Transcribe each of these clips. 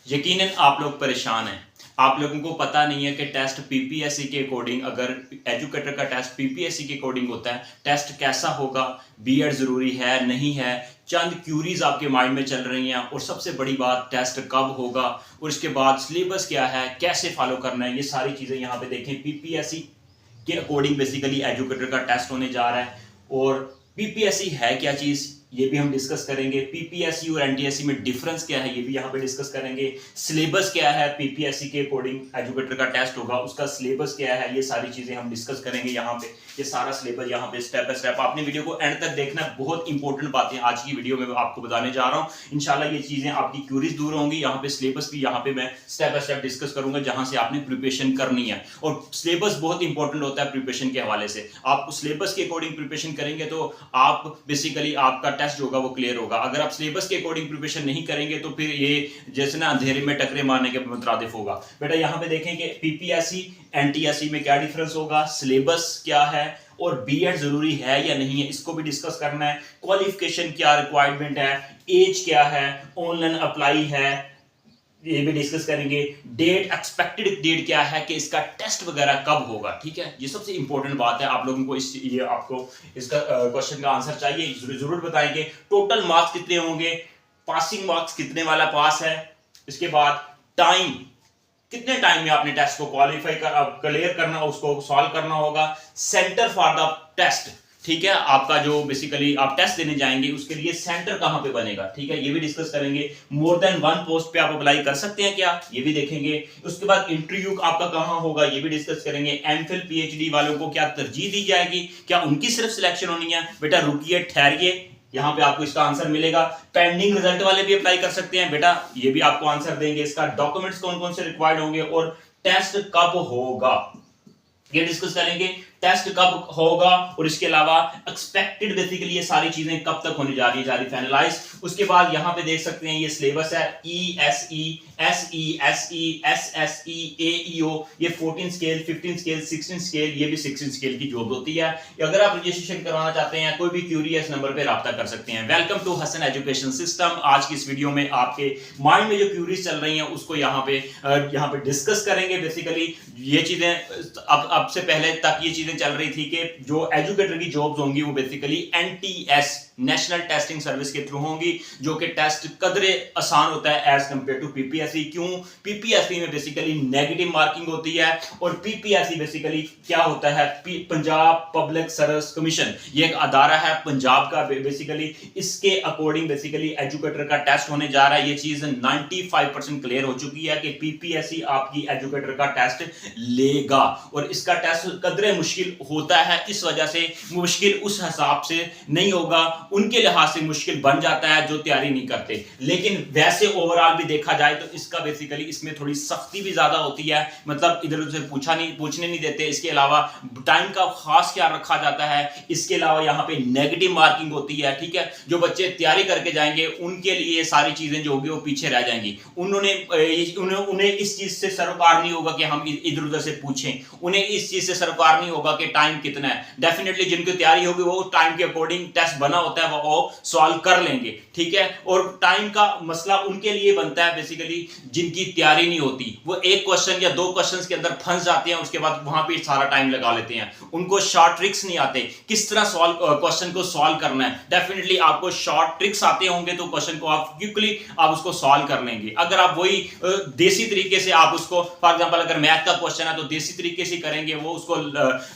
यकीनन आप लोग परेशान हैं। आप लोगों को पता नहीं है कि टेस्ट पीपीएससी के अकॉर्डिंग, अगर एजुकेटर का टेस्ट पीपीएससी के अकॉर्डिंग होता है, टेस्ट कैसा होगा, बीएड ज़रूरी है नहीं है, चंद क्यूरीज आपके माइंड में चल रही हैं। और सबसे बड़ी बात, टेस्ट कब होगा और इसके बाद सिलेबस क्या है, कैसे फॉलो करना है, ये सारी चीज़ें यहाँ पे देखें। पीपीएससी के अकॉर्डिंग बेसिकली एजुकेटर का टेस्ट होने जा रहा है। और पीपीएससी है क्या चीज़, ये भी हम डिस्कस करेंगे। पीपीएससी और एनटीएससी में डिफरेंस क्या है, ये भी यहाँ पे डिस्कस करेंगे। सिलेबस क्या है, पीपीएससी के अकॉर्डिंग एजुकेटर का टेस्ट होगा, उसका सिलेबस क्या है, ये सारी चीजें हम डिस्कस करेंगे यहाँ पे। ये सारा सिलेबस यहाँ पे स्टेप बाय स्टेप, आपने वीडियो को एंड तक देखना। बहुत इंपॉर्टेंट बातें आज की वीडियो में आपको बताने जा रहा हूँ। इंशाल्लाह ये चीजें आपकी क्यूरीज दूर होंगी। यहाँ पे सिलेबस भी यहाँ पे मैं स्टेप बाय स्टेप डिस्कस करूंगा, जहां से आपने प्रिपरेशन करनी है। और सिलेबस बहुत इंपॉर्टेंट होता है प्रिपरेशन के हवाले से। आप सिलेबस के अकॉर्डिंग प्रिपरेशन करेंगे तो आप बेसिकली आपका टेस्ट होगा वो क्लियर होगा। अगर आप सिलेबस के अकॉर्डिंग प्रिपरेशन नहीं करेंगे तो फिर ये जैसे ना अंधेरे में टकरे मारने के मुतरादिफ होगा। बेटा यहाँ पे देखें कि पीपीएससी एनटीएससी में क्या डिफरेंस होगा, सिलेबस क्या है और बीएड जरूरी है या नहीं है, इसको भी डिस्कस करना है। क्वालिफिकेशन क्या रिक्वायरमेंट है, एज क्या है, ऑनलाइन अप्लाई है, ये भी डिस्कस करेंगे। डेट, एक्सपेक्टेड डेट क्या है कि इसका टेस्ट वगैरह कब होगा। ठीक है, ये सबसे इंपॉर्टेंट बात है। आप लोगों को ये आपको इसका क्वेश्चन का आंसर चाहिए, जरूर बताएंगे। टोटल मार्क्स कितने होंगे, पासिंग मार्क्स कितने वाला पास है, इसके बाद टाइम, कितने टाइम में आपने टेस्ट को क्लियर करना, उसको सॉल्व करना होगा। सेंटर फॉर द टेस्ट, ठीक है, आपका जो बेसिकली आप टेस्ट देने जाएंगे उसके लिए सेंटर कहां पे बनेगा। ठीक है, ये भी डिस्कस करेंगे। मोर देन वन पोस्ट पे आप अप्लाई कर सकते हैं क्या, ये भी देखेंगे। उसके बाद इंटरव्यू आपका कहां होगा, ये भी डिस्कस करेंगे। एमफिल पीएचडी वालों को क्या तरजीह दी जाएगी, क्या उनकी सिर्फ सिलेक्शन होनी है। बेटा रुकिए, ठहरिए, यहां पे आपको इसका आंसर मिलेगा। पेंडिंग रिजल्ट वाले भी अप्लाई कर सकते हैं बेटा, ये भी आपको आंसर देंगे। इसका डॉक्यूमेंट्स कौन कौन से रिक्वायर्ड होंगे और टेस्ट कब होगा, ये डिस्कस करेंगे। टेस्ट कब होगा और इसके अलावा एक्सपेक्टेड बेसिकली ये सारी चीजें कब तक होने जा रही है, फाइनलाइज। उसके बाद यहां पे देख सकते हैं ये सिलेबस है। ईएसई, एसई, एसएसई, एईओ, ये 14 स्केल, 15 स्केल, 16 स्केल, ये भी 16 स्केल की जॉब होती है। अगर आप रजिस्ट्रेशन करवाना चाहते हैं, कोई भी क्यूरी है, इस नंबर पे राब्ता कर सकते हैं। Welcome to Hasan Education System. आज की इस वीडियो में आपके माइंड में जो क्यूरीज चल रही हैं उसको यहाँ पे डिस्कस करेंगे। बेसिकली ये चीजें अब से पहले तक ये चीजें चल रही थी कि जो एजुकेटर की जॉब्स होंगी वो basically NTS, national testing service के थ्रू होंगी, जो कि टेस्ट कदरे आसान होता है एज कंपेयर टू पीपीएससी। क्यों, पीपीएससी में बेसिकली नेगेटिव मार्किंग होती है और पीपीएससी बेसिकली क्या होता है, पंजाब पब्लिक सर्विस कमीशन, ये एक अदारा है पंजाब का बेसिकली। इसके अकॉर्डिंग बेसिकली एजुकेटर का टेस्ट होने जा रहा है। ये चीज 95% क्लियर हो चुकी है कि पीपीएससी आपकी एजुकेटर का टेस्ट लेगा और इसका टेस्ट कदरे मुश्किल होता है। इस वजह से मुश्किल उस हिसाब से नहीं होगा, उनके लिहाज से मुश्किल बन जाता है जो तैयारी नहीं करते। लेकिन वैसे ओवरऑल भी देखा जाए तो इसका बेसिकली इसमें थोड़ी सख्ती भी ज्यादा होती है, मतलब इधर उधर पूछने नहीं देते। इसके अलावा टाइम का खास ख्याल रखा जाता है। इसके अलावा यहाँ पे नेगेटिव मार्किंग होती है। ठीक है, जो बच्चे तैयारी करके जाएंगे उनके लिए सारी चीजें जो होगी वो पीछे रह जाएंगी। उन्हें इस चीज से सरोकार नहीं होगा कि हम इधर उधर से पूछें, उन्हें इस चीज से सरोकार नहीं होगा कि टाइम कितना है। डेफिनेटली जिनकी तैयारी होगी वो टाइम के अकॉर्डिंग टेस्ट बना होता है वो सॉल्व कर लेंगे। ठीक है, और टाइम का मसला उनके लिए बनता है बेसिकली जिनकी तैयारी नहीं होती, वो एक क्वेश्चन या दो क्वेश्चंस के अंदर फंस जाते हैं, उसके बाद वहां पे सारा टाइम लगा लेते हैं। उनको शॉर्ट ट्रिक्स नहीं आते, किस तरह क्वेश्चन को सॉल्व करना है। डेफिनेटली आपको शॉर्ट ट्रिक्स आते होंगे तो क्वेश्चन को आप क्विकली आप उसको सॉल्व कर लेंगे। अगर आप वही देसी तरीके से आप उसको, फॉर एग्जांपल अगर मैथ का क्वेश्चन है तो देसी तरीके से करेंगे, वो उसको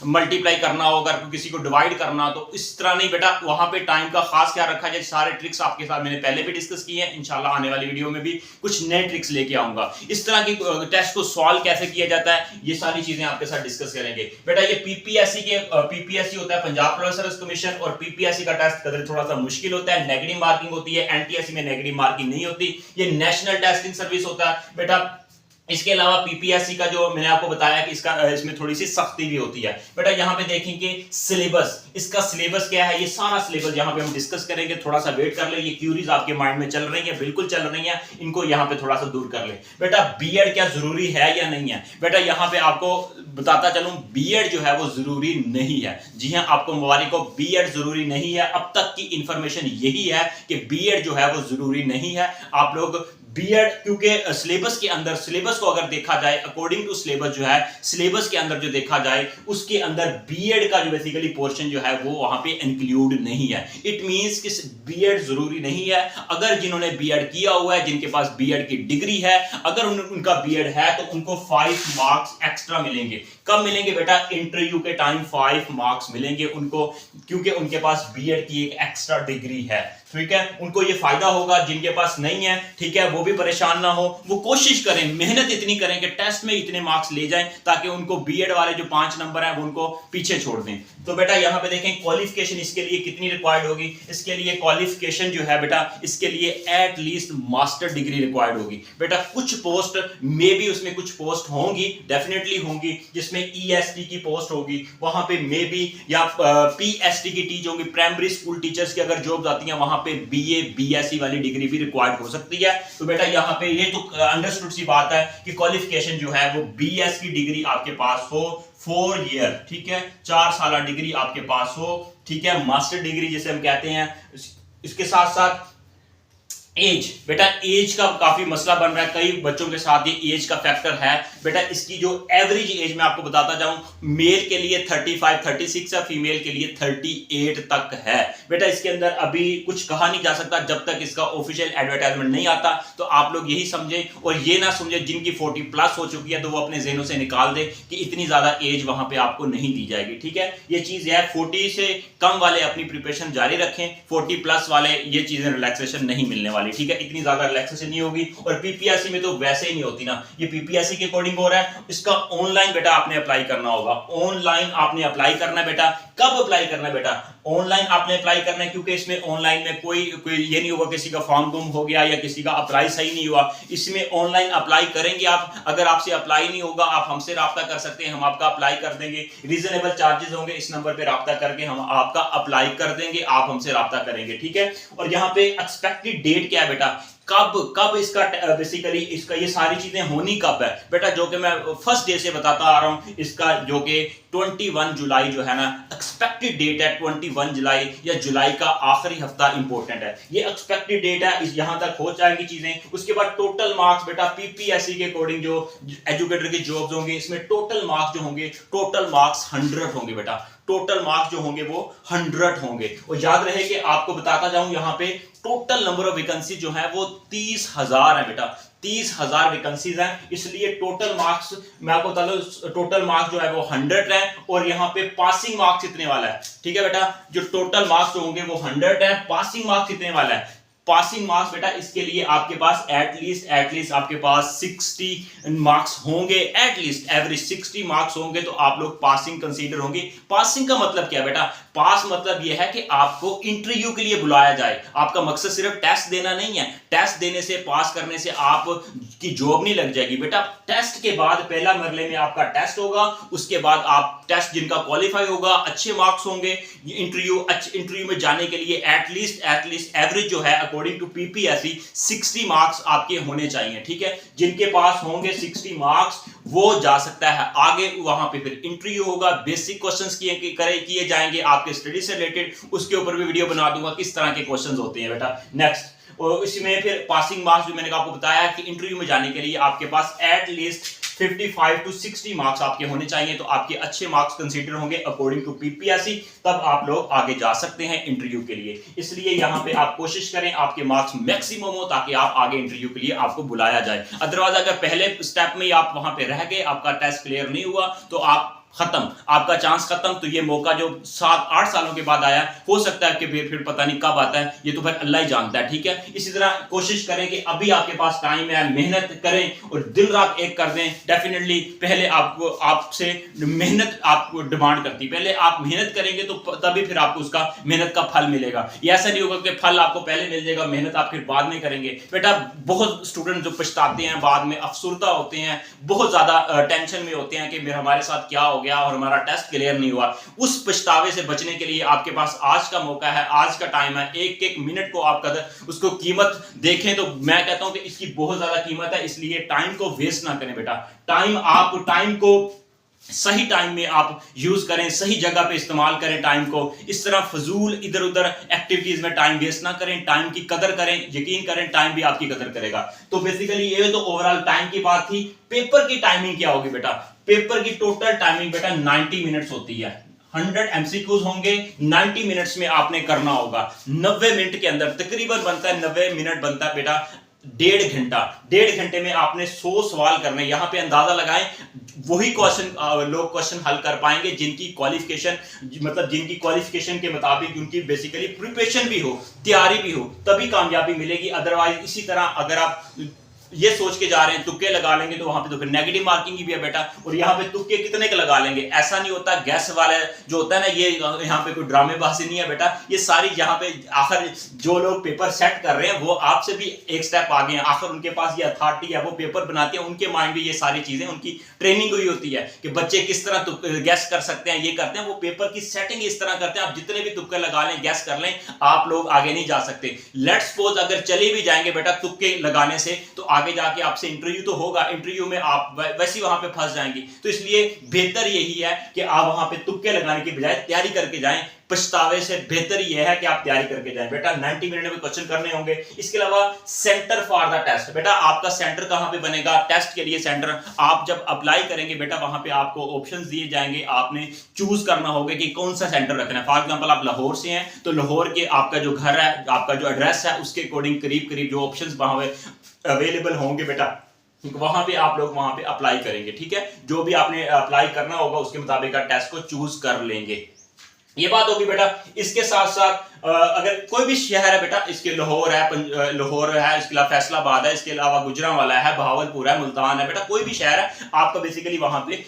मल्टीप्लाई करना होगा, किसी को डिवाइड करना, तो इस तरह नहीं बेटा। वहां पे टाइम का खास ख्याल रखा जाए। सारे ट्रिक्स आपके साथ मैंने पहले भी डिस्कस किए हैं, इंशाल्लाह आने वाली वीडियो में भी कुछ नए ट्रिक्स लेके आऊंगा। इस तरह की टेस्ट को सॉल्व कैसे किया जाता है ये सारी चीजें आपके साथ डिस्कस करेंगे। बेटा ये पीपीएससी होता है पंजाब पब्लिक सर्विस कमीशन, और पीपीएससी का टेस्ट कदर थोड़ा सा मुश्किल होता है, नेगेटिव मार्किंग होती है। एनटीएससी में नेगेटिव मार्किंग नहीं होती, ये नेशनल टेस्टिंग सर्विस होता है बेटा। इसके अलावा पीपीएससी का जो मैंने आपको बताया कि इसमें थोड़ी सी सख्ती भी होती है। बेटा यहाँ पे देखेंगे सिलेबस, इसका सिलेबस क्या है, ये सारा सिलेबस यहाँ पे हम डिस्कस करेंगे। थोड़ा सा वेट कर ले, ये क्यूरीज आपके माइंड में चल रही है, बिल्कुल चल रही है, इनको यहाँ पे थोड़ा सा दूर कर ले। बेटा बीएड क्या जरूरी है या नहीं है, बेटा यहाँ पे आपको बताता चलूं बीएड जो है वो जरूरी नहीं है। जी हाँ, आपको मुबारक हो, बीएड जरूरी नहीं है। अब तक की इंफॉर्मेशन यही है कि बीएड जो है वो जरूरी नहीं है। आप लोग बीएड, क्योंकि सिलेबस के अंदर, सिलेबस को अगर देखा जाए अकॉर्डिंग टू सिलेबस जो है, सिलेबस के अंदर जो देखा जाए उसके अंदर बीएड का जो बेसिकली पोर्शन जो है वो वहां पे इंक्लूड नहीं है। इट मींस कि बीएड जरूरी नहीं है। अगर जिन्होंने बीएड किया हुआ है, जिनके पास बीएड की डिग्री है, अगर उनका बीएड है तो उनको 5 मार्क्स एक्स्ट्रा मिलेंगे। कब मिलेंगे बेटा? इंटरव्यू के टाइम 5 मार्क्स मिलेंगे उनको, क्योंकि उनके पास बीएड की एक एक्स्ट्रा डिग्री है। ठीक है, उनको ये फायदा होगा। जिनके पास नहीं है, ठीक है, वो भी परेशान ना हो, वो कोशिश करें, मेहनत इतनी करें कि टेस्ट में इतने मार्क्स ले जाएं ताकि उनको बीएड वाले जो 5 नंबर है वो उनको पीछे छोड़ दें। तो बेटा यहां पे देखें क्वालिफिकेशन इसके लिए कितनी रिक्वायर्ड होगी। इसके लिए क्वालिफिकेशन जो है बेटा, इसके लिए at least master degree required होगी। बेटा कुछ पोस्ट मे बी, उसमें कुछ पोस्ट होंगी, डेफिनेटली होंगी, जिसमें ईएसटी की पोस्ट होगी, वहां पे मे बी, या पीएसटी की टीच होगी, प्राइमरी स्कूल टीचर्स की अगर जॉब आती है वहां पे बीए बीएससी वाली डिग्री भी रिक्वायर्ड हो सकती है। तो बेटा यहां पे ये तो अंडरस्टूड सी बात है कि क्वालिफिकेशन जो है वो बीएस की डिग्री आपके पास हो, 4 ईयर, ठीक है, 4 साल डिग्री आपके पास हो, ठीक है, मास्टर डिग्री जिसे हम कहते हैं। इसके साथ साथ एज, बेटा एज का काफी मसला बन रहा है कई बच्चों के साथ, ये एज का फैक्टर है। बेटा इसकी जो एवरेज एज मैं आपको बताता जाऊं, मेल के लिए 35 36 है, फीमेल के लिए 38 तक है। बेटा इसके अंदर अभी कुछ कहा नहीं जा सकता जब तक इसका ऑफिशियल एडवर्टाइजमेंट नहीं आता। तो आप लोग यही समझें और ये ना समझें जिनकी 40 प्लस हो चुकी है तो वो अपने ज़हनों से निकाल दे कि इतनी ज्यादा एज वहां पे आपको नहीं दी जाएगी। ठीक है, ये चीज है। 40 से कम वाले अपनी प्रिपरेशन जारी रखें, 40 प्लस वाले ये चीजें रिलैक्सेशन नहीं मिलने वाली। ठीक है, इतनी ज्यादा रिलैक्सेशन नहीं होगी। और पीपीएससी में तो वैसे ही नहीं होती ना, ये पीपीएससी के अकॉर्डिंग हो रहा है। इसका ऑनलाइन बेटा आपने अप्लाई करना होगा, ऑनलाइन आपने अप्लाई करना है बेटा। कब अप्लाई करना है बेटा? ऑनलाइन आपने अप्लाई करना है, क्योंकि इसमें ऑनलाइन में कोई ये नहीं होगा किसी का फॉर्म गुम हो गया या किसी का अप्लाई सही नहीं हुआ। इसमें ऑनलाइन अप्लाई करेंगे आप। अगर आपसे अप्लाई नहीं होगा आप हमसे राब्ता कर सकते हैं, हम आपका अप्लाई कर देंगे। रीजनेबल चार्जेस होंगे, इस नंबर पे राब्ता करके हम आपका अप्लाई कर देंगे, आप हमसे राब्ता करेंगे। ठीक है, और यहाँ पे एक्सपेक्टेड डेट क्या है बेटा? कब इसका बेसिकली इसका ये सारी चीजें होनी कब है बेटा? जो कि मैं फर्स्ट डे से बताता आ रहा हूं, इसका जो कि 21 जुलाई जो है ना एक्सपेक्टेड डेट है। 21 जुलाई या जुलाई का आखिरी हफ्ता इंपॉर्टेंट है, ये एक्सपेक्टेड डेट है। इस यहां तक हो जाएंगी चीजें। उसके बाद टोटल मार्क्स बेटा पीपीएससी के अकॉर्डिंग जो एजुकेटर की जॉब्स होंगी, इसमें टोटल मार्क्स जो होंगे, टोटल मार्क्स 100 होंगे बेटा। टोटल मार्क्स जो होंगे वो 100 होंगे। और याद रहे कि आपको बताता जाऊं, यहां पे टोटल नंबर ऑफ वैकेंसी जो है वो 30,000 है बेटा। 30,000 वैकेंसीज हैं, इसलिए टोटल मार्क्स मैं आपको बता दूं, टोटल मार्क्स जो है वो 100 है। और यहाँ पे पासिंग मार्क्स कितने वाला है? ठीक है बेटा, जो टोटल मार्क्स होंगे वो 100 है, पासिंग मार्क्स कितने वाला है? पासिंग मार्क्स बेटा इसके लिए आपके पास एटलीस्ट आपके पास 60 मार्क्स होंगे, एटलीस्ट एवरेज 60 मार्क्स होंगे तो आप लोग पासिंग कंसीडर होंगे। पासिंग का मतलब क्या है बेटा? पास मतलब यह है कि आपको इंटरव्यू के लिए बुलाया जाए। आपका मकसद सिर्फ टेस्ट देना नहीं है, टेस्ट देने से, पास करने से आप की जॉब नहीं लग जाएगी बेटा। टेस्ट के बाद पहला मरले में आपका टेस्ट होगा, उसके बाद आप टेस्ट जिनका क्वालिफाई होगा, अच्छे मार्क्स होंगे, इंटरव्यू में जाने के लिए एटलीस्ट एवरेज जो है अकॉर्डिंग टू पीपीएससी 60 मार्क्स आपके होने चाहिए। ठीक है, जिनके पास होंगे 60 मार्क्स वो जा सकता है आगे। वहां पे फिर इंटरव्यू होगा, बेसिक क्वेश्चंस किए जाएंगे आपके स्टडी से रिलेटेड। उसके ऊपर भी वीडियो बना दूंगा किस तरह के क्वेश्चंस होते हैं बेटा। नेक्स्ट, और इसमें फिर पासिंग मार्क्स जो मैंने आपको बताया कि इंटरव्यू में जाने के लिए आपके पास एटलीस्ट 55 to 60 मार्क्स आपके होने चाहिए, तो आपके अच्छे मार्क्स कंसीडर होंगे अकॉर्डिंग टू पीपीएससी, तब आप लोग आगे जा सकते हैं इंटरव्यू के लिए। इसलिए यहां पे आप कोशिश करें आपके मार्क्स मैक्सिमम हो ताकि आप आगे इंटरव्यू के लिए आपको बुलाया जाए। अदरवाइज अगर पहले स्टेप में ही आप वहां पे रह गए, आपका टेस्ट क्लियर नहीं हुआ, तो आप खत्म, आपका चांस खत्म। तो ये मौका जो 7-8 सालों के बाद आया, हो सकता है कि फिर पता नहीं कब आता है, ये तो फिर अल्लाह ही जानता है। ठीक है, इसी तरह कोशिश करें कि अभी आपके पास टाइम है, मेहनत करें और दिन रात एक कर दें। डेफिनेटली पहले आपको आपसे मेहनत आपको डिमांड करती, पहले आप मेहनत करेंगे तो तभी फिर आपको उसका मेहनत का फल मिलेगा। ये ऐसा नहीं होगा कि फल आपको पहले मिल जाएगा, मेहनत आप फिर बाद में करेंगे। बेटा बहुत स्टूडेंट जो पछताते हैं, बाद में अफसुर्दा होते हैं, बहुत ज्यादा टेंशन में होते हैं कि हमारे साथ क्या हो गया और हमारा टेस्ट क्लियर नहीं हुआ। उस पछतावे से बचने के लिए आपके पास आज का मौका है, आज का टाइम है। एक मिनट को आप उसको कीमत देखें तो मैं कहता हूं कि इसकी बहुत ज्यादा कीमत है, इसलिए टाइम को वेस्ट ना करें बेटा। टाइम को सही टाइम में आप यूज करें, सही जगह पे इस्तेमाल करें टाइम को। इस तरह फजूल इधर उधर एक्टिविटीज में टाइम वेस्ट ना करें, टाइम की कदर करें, यकीन करें टाइम भी आपकी कदर करेगा। तो बेसिकली ये तो ओवरऑल टाइम की बात थी। पेपर की टाइमिंग क्या होगी बेटा? पेपर की टोटल टाइमिंग बेटा 90 मिनट्स होती है। 100 एमसीक्यूज होंगे, 90 मिनट्स में आपने करना होगा। 90 मिनट के अंदर तकरीबन बनता है, 90 मिनट बनता है बेटा 1.5 घंटा। 1.5 घंटे में आपने 100 सवाल करने। यहां पे अंदाजा लगाएं, वही क्वेश्चन लोग क्वेश्चन हल कर पाएंगे जिनकी क्वालिफिकेशन, मतलब जिनकी क्वालिफिकेशन के मुताबिक उनकी बेसिकली प्रिपरेशन भी हो, तैयारी भी हो, तभी कामयाबी मिलेगी। अदरवाइज इसी तरह अगर आप ये सोच के जा रहे हैं तुक्के लगा लेंगे तो वहां पे तो फिर नेगेटिव मार्किंग ही भी है बेटा। और यहाँ पे तुक्के कितने के लगा लेंगे, ऐसा नहीं होता। गैस वाले जो होता है ना, ये यहाँ पे कोई ड्रामेबाजी नहीं है बेटा। ये सारी यहाँ पे आखिर जो लोग पेपर सेट कर रहे हैं वो आपसे भी एक स्टेप आगे हैं। आखिर उनके पास ये अथॉरिटी है, वो पेपर बनाते हैं, उनके माइंड में ये सारी चीजें, उनकी ट्रेनिंग हुई होती है कि बच्चे किस तरह गैस कर सकते हैं, ये करते हैं। वो पेपर की सेटिंग इस तरह करते हैं, आप जितने भी तुक्के लगा लें, गैस कर लें, आप लोग आगे नहीं जा सकते। लेट्स सपोज अगर चले भी जाएंगे बेटा तुक्के लगाने से, तो आगे जाके आपसे इंटरव्यू तो होगा, इंटरव्यू में आप वैसे वहां पे फंस जाएंगे। तो इसलिए बेहतर यही है कि आप वहां पे तुक्के लगाने के बजाय तैयारी करके जाएं। पछतावे से बेहतर यह है कि आप तैयारी करके जाएं बेटा। 90 मिनट में क्वेश्चन करने होंगे। इसके अलावा सेंटर फॉर द टेस्ट बेटा, आपका सेंटर कहां पे बनेगा टेस्ट के लिए? सेंटर आप जब अप्लाई करेंगे बेटा, वहां पे आपको ऑप्शंस दिए जाएंगे, आपने चूज करना होगा कि कौन सा सेंटर रखना है। फॉर एग्जांपल आप लाहौर से हैं तो लाहौर के आपका जो घर है, आपका जो एड्रेस है, उसके अकॉर्डिंग करीब करीब जो ऑप्शंस वहां पे अवेलेबल होंगे बेटा, वहां पे आप लोग वहां पे अप्लाई करेंगे। ठीक है, जो भी आपने अप्लाई करना होगा उसके मुताबिक आप टेस्ट को चूज कर लेंगे। ये बात होगी बेटा। इसके साथ साथ अगर कोई भी शहर है बेटा, इसके लाहौर है, लाहौर है, इसके अलावा फैसलाबाद है, इसके अलावा गुजरांवाला है, बहावलपुर है, मुल्तान है बेटा, कोई भी शहर है, आपका बेसिकली वहां पे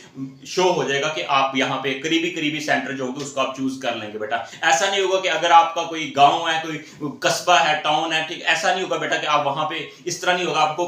शो हो जाएगा कि आप यहाँ पे करीबी करीबी सेंटर जो होंगे उसको आप चूज कर लेंगे बेटा। ऐसा नहीं होगा कि अगर आपका कोई गांव है, कोई कस्बा है, टाउन है, ठीक, ऐसा नहीं होगा बेटा कि आप वहां पे, इस तरह नहीं होगा। आपको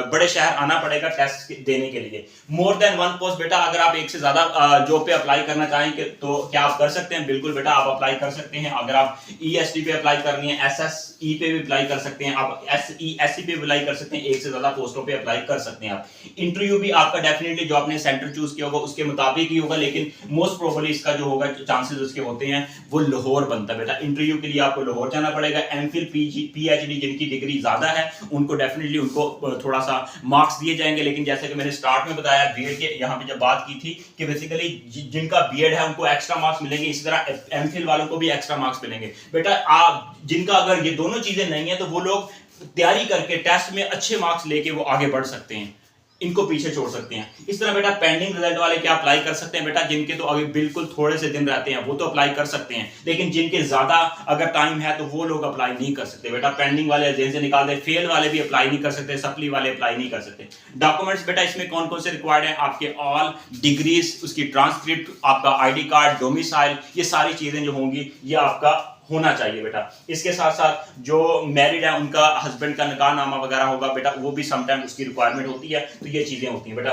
बड़े शहर आना पड़ेगा टेस्ट देने के लिए। मोर देन वन पोस्ट बेटा, अगर आप एक से ज्यादा जॉब पे अप्लाई करना चाहेंगे तो क्या आप कर सकते हैं? बिल्कुल बेटा, आप अप्लाई कर सकते हैं। अगर आप ईएसटी पे अप्लाई करनी है, एसएसई पे भी अप्लाई कर सकते हैं, आप एसई पे अप्लाई कर सकते हैं। एक से ज्यादा पोस्टों पे अप्लाई कर सकते हैं आप। इंटरव्यू भी आपका डेफिनेटली जो आपने सेंटर चूज किया होगा उसके मुताबिक ही होगा, लेकिन मोस्ट प्रोबेबली इसका जो होगा चांसेस उसके होते हैं वो लाहौर बनता है बेटा। इंटरव्यू के लिए आपको लाहौर जाना पड़ेगा। एमफिल पीएचडी जिनकी डिग्री ज्यादा है उनको डेफिनेटली उनको थोड़ा सा मार्क्स दिए जाएंगे। लेकिन जैसे कि मैंने स्टार्ट में बताया, बीएड के यहाँ पे जब बात की थी कि बेसिकली जिनका बीएड है उनको एक्स्ट्रा मार्क्स मिलेंगे, इसी तरह एमफिल वालों को भी एक्स्ट्रा मार्क्स मिलेंगे बेटा। आप जिनका अगर ये दोनों चीजें नहीं है तो वो लोग तैयारी करके टेस्ट में अच्छे मार्क्स लेके वो आगे बढ़ सकते हैं, इनको पीछे छोड़ सकते हैं। इस तरह बेटा पेंडिंग रिजल्ट वाले क्या अप्लाई कर सकते हैं बेटा? जिनके तो अभी बिल्कुल थोड़े से दिन रहते हैं वो तो अप्लाई कर सकते हैं, लेकिन जिनके ज्यादा अगर टाइम है तो वो लोग अप्लाई नहीं कर सकते बेटा। पेंडिंग वाले जेल से निकाल दे, फेल वाले भी अप्लाई नहीं कर सकते, सप्ली वाले अप्लाई नहीं कर सकते। डॉक्यूमेंट्स बेटा इसमें कौन कौन से रिक्वायर्ड है? आपके ऑल डिग्रीज, उसकी ट्रांसक्रिप्ट, आपका आईडी कार्ड, डोमिसाइल, ये सारी चीजें जो होंगी ये आपका होना चाहिए बेटा। इसके साथ साथ जो मैरिड है उनका हस्बैंड का निकाहनामा वगैरह होगा बेटा, वो भी समटाइम उसकी रिक्वायरमेंट होती है। तो ये चीजें होती हैं बेटा।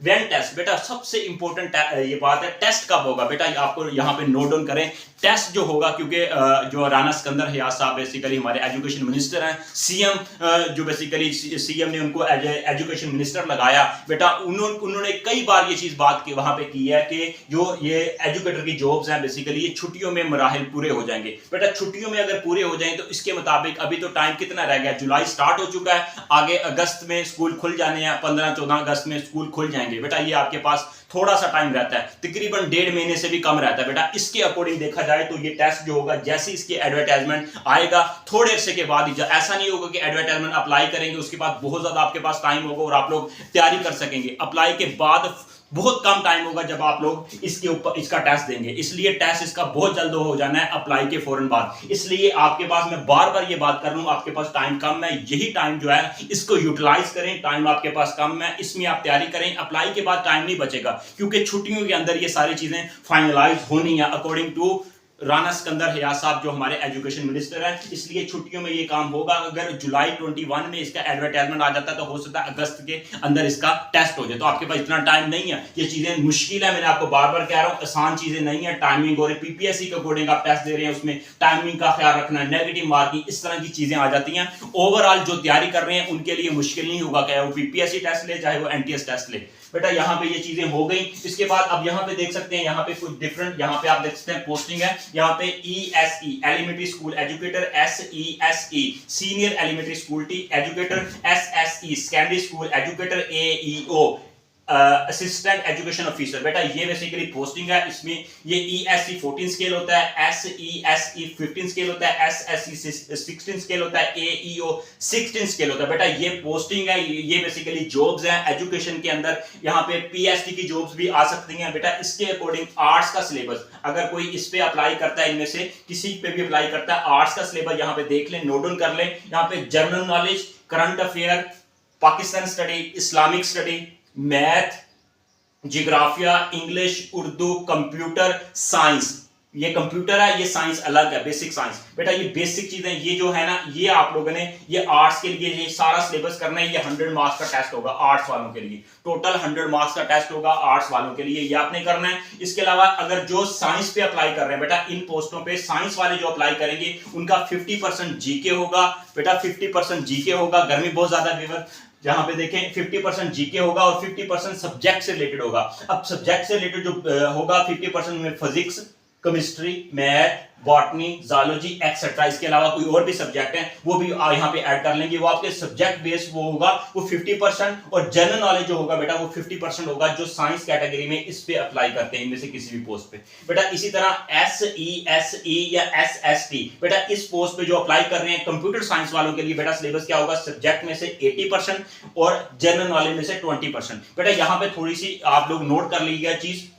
व्हेन टेस्ट बेटा, सबसे इंपॉर्टेंट ये बात है, टेस्ट कब होगा बेटा? आपको यहाँ पे नोट डाउन करें। टेस्ट जो होगा, क्योंकि जो राना सिकंदर हयात साहब बेसिकली हमारे एजुकेशन मिनिस्टर हैं, सीएम जो बेसिकली सीएम ने उनको एजुकेशन मिनिस्टर लगाया बेटा, उन्होंने कई बार ये चीज बात की वहां पे की है कि जो ये एजुकेटर की जॉब्स हैं बेसिकली ये छुट्टियों में मराहिल पूरे हो जाएंगे बेटा। छुट्टियों में अगर पूरे हो जाएं तो इसके मुताबिक अभी तो टाइम कितना रह गया? जुलाई स्टार्ट हो चुका है, आगे अगस्त में स्कूल खुल जाने हैं, 15-14 अगस्त में स्कूल खुल जाएंगे बेटा। ये आपके पास थोड़ा सा टाइम रहता है, तकरीबन 1.5 महीने से भी कम रहता है बेटा। इसके अकॉर्डिंग देखा जाए तो ये टेस्ट जो होगा, जैसे इसकी एडवर्टाइजमेंट आएगा थोड़े अरसे के बाद ही, ऐसा नहीं होगा कि एडवर्टाइजमेंट अप्लाई करेंगे उसके बाद बहुत ज्यादा आपके पास टाइम होगा और आप लोग तैयारी कर सकेंगे। अप्लाई के बाद बहुत कम टाइम होगा जब आप लोग इसके ऊपर इसका टेस्ट देंगे, इसलिए टेस्ट इसका बहुत जल्द हो जाना है अप्लाई के फौरन बाद। इसलिए आपके पास, मैं बार बार ये बात कर रहा हूं, आपके पास टाइम कम है, यही टाइम जो है इसको यूटिलाइज करें। टाइम आपके पास कम है, इसमें आप तैयारी करें। अप्लाई के बाद टाइम नहीं बचेगा, क्योंकि छुट्टियों के अंदर ये सारी चीजें फाइनलाइज होनी है अकॉर्डिंग टू राना सिकंदर हयात साहब जो हमारे एजुकेशन मिनिस्टर हैं, इसलिए छुट्टियों में ये काम होगा। अगर जुलाई 21 में इसका एडवर्टाइजमेंट आ जाता है तो हो सकता है अगस्त के अंदर इसका टेस्ट हो जाए। तो आपके पास इतना टाइम नहीं है, ये चीजें मुश्किल है, मैंने आपको बार बार कह रहा हूं, आसान चीजें नहीं है। टाइमिंग और पीपीएससी के अकॉर्डिंग आप टेस्ट दे रहे हैं, उसमें टाइमिंग का ख्याल रखना, नेगेटिव मार्किंग, इस तरह की चीजें आ जाती हैं। ओवरऑल जो तैयारी कर रहे हैं उनके लिए मुश्किल नहीं होगा, चाहे वो पीपीएससी टेस्ट ले चाहे वो एनटीएस टेस्ट ले। बेटा यहाँ पे ये चीजें हो गई। इसके बाद अब यहाँ पे देख सकते हैं, यहाँ पे कुछ डिफरेंट, यहाँ पे आप देख सकते हैं पोस्टिंग है। यहाँ पे ESE elementary school educator, SESE senior elementary school educator, SSE secondary school educator, AEO assistant education officer. बेटा ये बेसिकली पोस्टिंग है। इसमें ये ESE 14 स्केल होता है, SESE 15 स्केल होता है, SSE 16 स्केल होता है, AEO 16 स्केल होता है। बेटा ये पोस्टिंग है, ये बेसिकली जॉब्स हैं एजुकेशन के अंदर। यहाँ पे PhD की जॉब्स भी आ सकती हैं। बेटा इसके अकॉर्डिंग आर्ट्स का सिलेबस, अगर कोई इस पे अप्लाई करता है, इनमें से किसी पे भी अप्लाई करता है, आर्ट्स का सिलेबस यहाँ पे देख लें, नोट डाउन कर लें। यहाँ पे general knowledge, current affair, Pakistan study, Islamic study, math, जियोग्राफिया, इंग्लिश, उर्दू, कंप्यूटर साइंस, ये कंप्यूटर है, ये साइंस अलग है, बेसिक साइंस। बेटा ये बेसिक चीजें, ये जो है ना, ये आप लोगों ने ये आर्ट्स के लिए ये सारा सिलेबस करना है। ये 100 मार्क्स का टेस्ट होगा आर्ट्स वालों के लिए, टोटल 100 मार्क्स का टेस्ट होगा आर्ट्स वालों के लिए, ये आपने करना है। इसके अलावा अगर जो साइंस पे अप्लाई कर रहे हैं, बेटा इन पोस्टों पे साइंस वाले जो अप्लाई करेंगे उनका 50% जीके होगा। बेटा 50% जीके होगा। गर्मी बहुत ज्यादा है, जहां पे देखें 50% जीके होगा और 50% सब्जेक्ट से रिलेटेड होगा। अब सब्जेक्ट से रिलेटेड जो होगा 50% में physics, chemistry, math, botany, zoology etcetera. इसके अलावा कोई और भी सब्जेक्ट हैं वो भी यहाँ पे ऐड कर लेंगे। वो आपके सब्जेक्ट बेस्ड वो होगा, वो 50%। और जनरल नॉलेज जो होगा बेटा वो 50% होगा, जो साइंस कैटेगरी में इस पे अप्लाई करते हैं, इनमें से किसी भी पोस्ट पे। बेटा इसी तरह SESE या SST, बेटा इस पोस्ट पे जो अप्लाई कर रहे हैं कंप्यूटर साइंस वालों के लिए, बेटा सिलेबस क्या होगा, सब्जेक्ट में से 80% और जनरल नॉलेज में से 20%। बेटा यहाँ पे थोड़ी सी आप लोग नोट कर लीजिएगा चीज।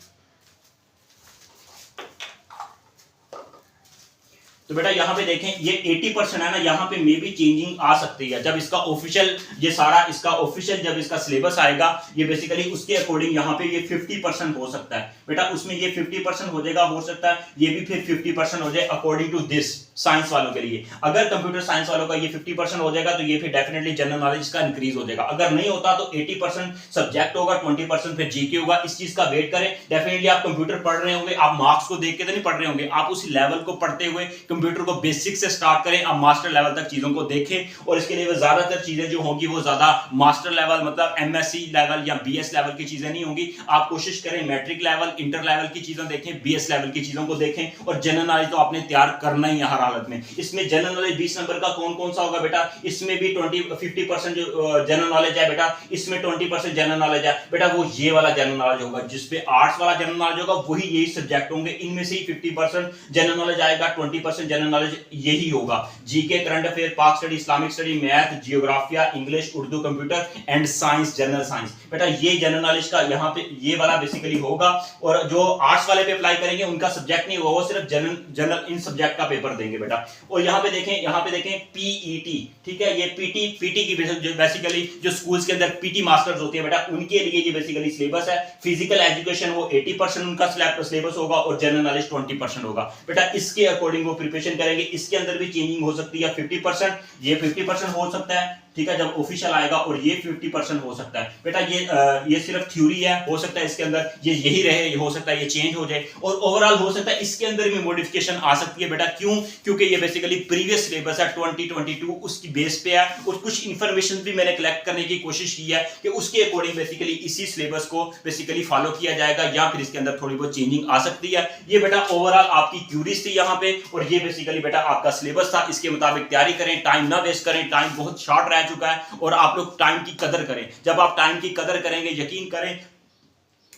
तो बेटा यहाँ पे देखें ये 80% है ना, यहाँ पे मे भी चेंजिंग आ सकती है जब इसका ऑफिशियल, ये सारा इसका ऑफिशियल जब इसका सिलेबस आएगा, ये बेसिकली उसके अकॉर्डिंग यहाँ पे ये 50% हो सकता है। बेटा उसमें ये 50% हो जाएगा, हो सकता है ये भी फिर 50% हो जाए अकॉर्डिंग टू दिस साइंस वालों के लिए। अगर कंप्यूटर साइंस वालों का ये 50% हो जाएगा तो ये फिर डेफिनेटली जनरल नॉलेज का इंक्रीज हो जाएगा। अगर नहीं होता तो 80% सब्जेक्ट होगा, 20% फिर जीके होगा। इस चीज का वेट करें। डेफिनेटली आप कंप्यूटर पढ़ रहे होंगे, आप मार्क्स को देख के तो नहीं पढ़ रहे होंगे, आप उस लेवल को पढ़ते हुए कंप्यूटर को बेसिक से स्टार्ट करें, आप मास्टर लेवल तक चीजों को देखें। और इसके लिए ज्यादातर चीजें जो होंगी वो ज्यादा मास्टर लेवल मतलब MSc लेवल या BS लेवल की चीजें नहीं होंगी। आप कोशिश करें मैट्रिक लेवल, इंटर लेवल की चीजें देखें, BS लेवल की चीजों को देखें। और जनरल नॉलेज तो आपने तैयार करना ही है हर हालत में। इसमें जनरल नॉलेज 20 नंबर का कौन कौन सा होगा बेटा, इसमें भी 50% जो जनरल नॉलेज है बेटा, इसमें 20% जनरल नॉलेज है बेटा, वो ये वाला जनरल नॉलेज होगा। जिसपे आर्ट्स वाला जनरल नॉलेज होगा वही यही सब्जेक्ट होंगे, इनमें से ही 50% जनरल नॉलेज आएगा, 20% जनरल नॉलेज यही होगा। GK, current affair, Pak study, Islamic study, math, जियोग्राफिया, English, Urdu, computer and science, general science. बेटा ये जनरल नॉलेज का यहाँ पे ये वाला बेसिकली होगा। और जो आर्ट्स वाले पे अप्लाई करेंगे उनका सब्जेक्ट नहीं होगा, वो सिर्फ जनरल इन सब्जेक्ट का पेपर देंगे बेटा। और यहाँ पे देखें PET, ठीक है, ये पीटी की बेसिकली जो स्कूल्स के अंदर पीटी मास्टर्स होते हैं बेटा, उनके लिए ये बेसिकली सिलेबस है। फिजिकल एजुकेशन वो 80% उनका सिलेबस होगा और जनरल नॉलेज 20% होगा बेटा। इसके अकॉर्डिंग वो प्रिपरेशन करेंगे। इसके अंदर भी चेंजिंग हो सकती है, 50% ये 50% हो सकता है, ठीक है, जब ऑफिशियल आएगा। और ये 50% हो सकता है बेटा। ये सिर्फ थ्योरी है, हो सकता है इसके अंदर ये यही रहे, हो सकता है ये चेंज हो जाए। और ओवरऑल हो सकता है इसके अंदर भी मॉडिफिकेशन आ सकती है बेटा। क्यों? क्योंकि ये बेसिकली प्रीवियस सिलेबस है 2022, उसकी बेस पे है। और कुछ इंफॉर्मेशन भी मैंने कलेक्ट करने की कोशिश की है कि उसके अकॉर्डिंग बेसिकली इसी सिलेबस को बेसिकली फॉलो किया जाएगा, या फिर इसके अंदर थोड़ी बहुत चेंजिंग आ सकती है। ये बेटा ओवरऑल आपकी क्यूरीज थी यहाँ पे, और ये बेसिकली बेटा आपका सिलेबस था। इसके मुताबिक तैयारी करें, टाइम ना वेस्ट करें, टाइम बहुत शॉर्ट रह चुका है। और आप लोग टाइम की कदर करें। जब आप टाइम की कदर करेंगे, यकीन करें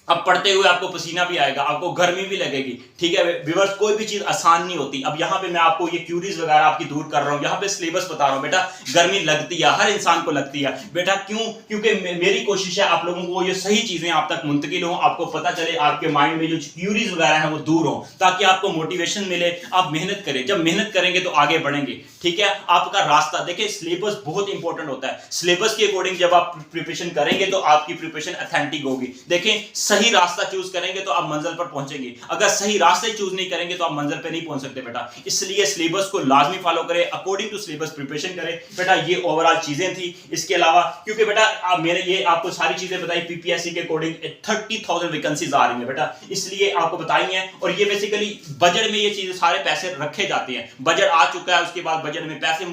अब पढ़ते हुए आपको पसीना भी आएगा, आपको गर्मी भी लगेगी, ठीक है व्यूअर्स। कोई भी चीज आसान नहीं होती। अब यहाँ पे मैं आपको ये क्यूरीज वगैरह आपकी दूर कर रहा हूँ, यहाँ पे सिलेबस बता रहा हूँ बेटा। गर्मी लगती है, हर इंसान को लगती है बेटा। क्यों? क्योंकि मेरी कोशिश है आप लोगों को ये सही चीजें आप तक मुंतकिल हो, आपको पता चले, आपके माइंड में जो क्यूरीज वगैरह है वो दूर हो, ताकि आपको मोटिवेशन मिले, आप मेहनत करें। जब मेहनत करेंगे तो आगे बढ़ेंगे, ठीक है। आपका रास्ता देखिए, सिलेबस बहुत इंपॉर्टेंट होता है। सिलेबस के अकॉर्डिंग जब आप प्रिपरेशन करेंगे तो आपकी प्रिपरेशन ऑथेंटिक होगी। देखें सही रास्ता चूज करेंगे तो आप मंजिल पर पहुंचेंगे, अगर सही रास्ते चूज नहीं करेंगे तो आप मंजिल पे नहीं पहुंच सकते बेटा। इसलिए सिलेबस को लाजमी फॉलो करें, अकॉर्डिंग टू सिलेबस प्रिपरेशन करें बेटा। ये ओवरऑल चीजें थी। इसके अलावा क्योंकि बेटा मैंने ये आपको सारी चीजें बताई, पीपीएससी के अकॉर्डिंग 30,000 वैकेंसीज आ रही है बेटा, इसलिए आपको बताई है। और ये बेसिकली बजट में ये चीजें सारे पैसे रखे जाते हैं, बजट आ चुका है, उसके बाद बजट में पैसे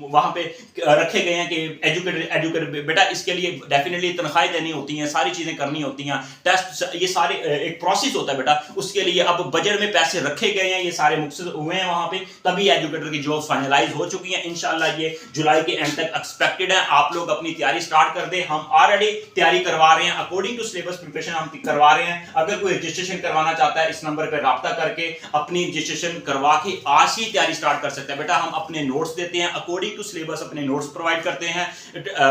वहां पे रखे गए हैं कि एजुकेटेड बेटा, इसके लिए डेफिनेटली तनख्वाहें देनी होती हैं, सारी चीजें करनी होती हैं, टेस्ट, ये सारे एक प्रोसेस होता है बेटा। उसके लिए अब बजट में पैसे रखे गए हैं, ये सारे मुक्सद हुए हैं वहां पे, तभी एजुकेटर की जॉब फाइनलाइज हो चुकी है। इंशाल्लाह ये जुलाई के एंड तक एक्सपेक्टेड है। आप लोग अपनी तैयारी स्टार्ट कर दें, हम ऑलरेडी तैयारी करवा रहे हैं, अकॉर्डिंग टू सिलेबस प्रिपरेशन हम करवा रहे हैं। अगर कोई रजिस्ट्रेशन करवाना चाहता है, इस नंबर पर राब्ता करके अपनी रजिस्ट्रेशन करवा के आज ही तैयारी स्टार्ट कर सकते हैं बेटा। हम अपने नोट्स देते हैं, अकॉर्डिंग टू सिलेबस अपने नोट्स प्रोवाइड करते हैं,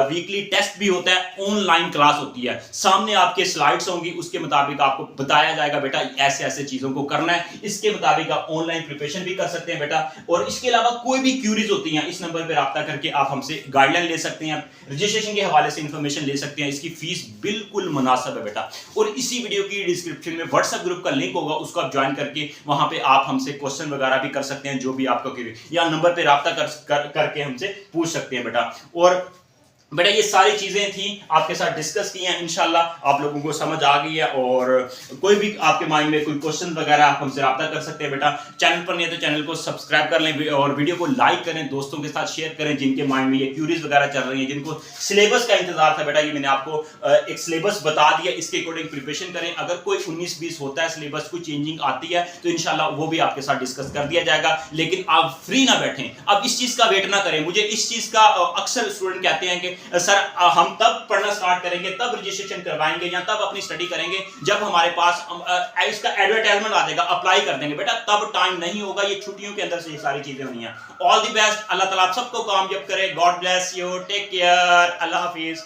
वीकली टेस्ट भी होता है, ऑनलाइन क्लास होती है, सामने आपके स्लाइड्स होंगी, उसके मुताबिक आपको बताया जाएगा बेटा ऐसे ऐसे चीजों को करना है, इसके मुताबिक आप ऑनलाइन प्रिपरेशन भी कर सकते हैं बेटा। और इसके अलावा कोई भी क्यूरीज होती हैं, इस नंबर पर राब्ता करके आप हमसे गाइडलाइन ले सकते हैं, रजिस्ट्रेशन के हवाले से इंफॉर्मेशन ले सकते हैं। इसकी फीस बिल्कुल मुनासिब है बेटा। और इसी वीडियो की डिस्क्रिप्शन में व्हाट्सएप ग्रुप का लिंक होगा, उसको आप ज्वाइन करके वहां पे आप हमसे क्वेश्चन वगैरह भी कर सकते हैं, जो भी आपको या नंबर पे राब्ता करके हमसे पूछ सकते हैं बेटा। और बेटा ये सारी चीजें थी आपके साथ डिस्कस की हैं, इंशाल्लाह आप लोगों को समझ आ गई है। और कोई भी आपके माइंड में कोई क्वेश्चन वगैरह आप हमसे राब्ता कर सकते हैं बेटा। चैनल पर नहीं है तो चैनल को सब्सक्राइब कर लें और वीडियो को लाइक करें, दोस्तों के साथ शेयर करें जिनके माइंड में ये क्यूरीज वगैरह चल रही है, जिनको सिलेबस का इंतजार था बेटा। ये मैंने आपको एक सिलेबस बता दिया, इसके अकॉर्डिंग प्रिपरेशन करें। अगर कोई 19-20 होता है सिलेबस, कोई चेंजिंग आती है तो इंशाल्लाह वो भी आपके साथ डिस्कस कर दिया जाएगा। लेकिन आप फ्री ना बैठें, अब इस चीज का वेट ना करें। मुझे इस चीज का अक्सर स्टूडेंट कहते हैं कि सर हम तब पढ़ना स्टार्ट करेंगे, तब रजिस्ट्रेशन करवाएंगे या तब अपनी स्टडी करेंगे जब हमारे पास इसका एडवर्टाइजमेंट आ जाएगा, अप्लाई कर देंगे बेटा। तब टाइम नहीं होगा, ये छुट्टियों के अंदर से ये सारी चीजें होनी है। ऑल द बेस्ट, अल्लाह ताला आप सबको कामयाब करे। God bless you, take care, अल्लाह हाफिज।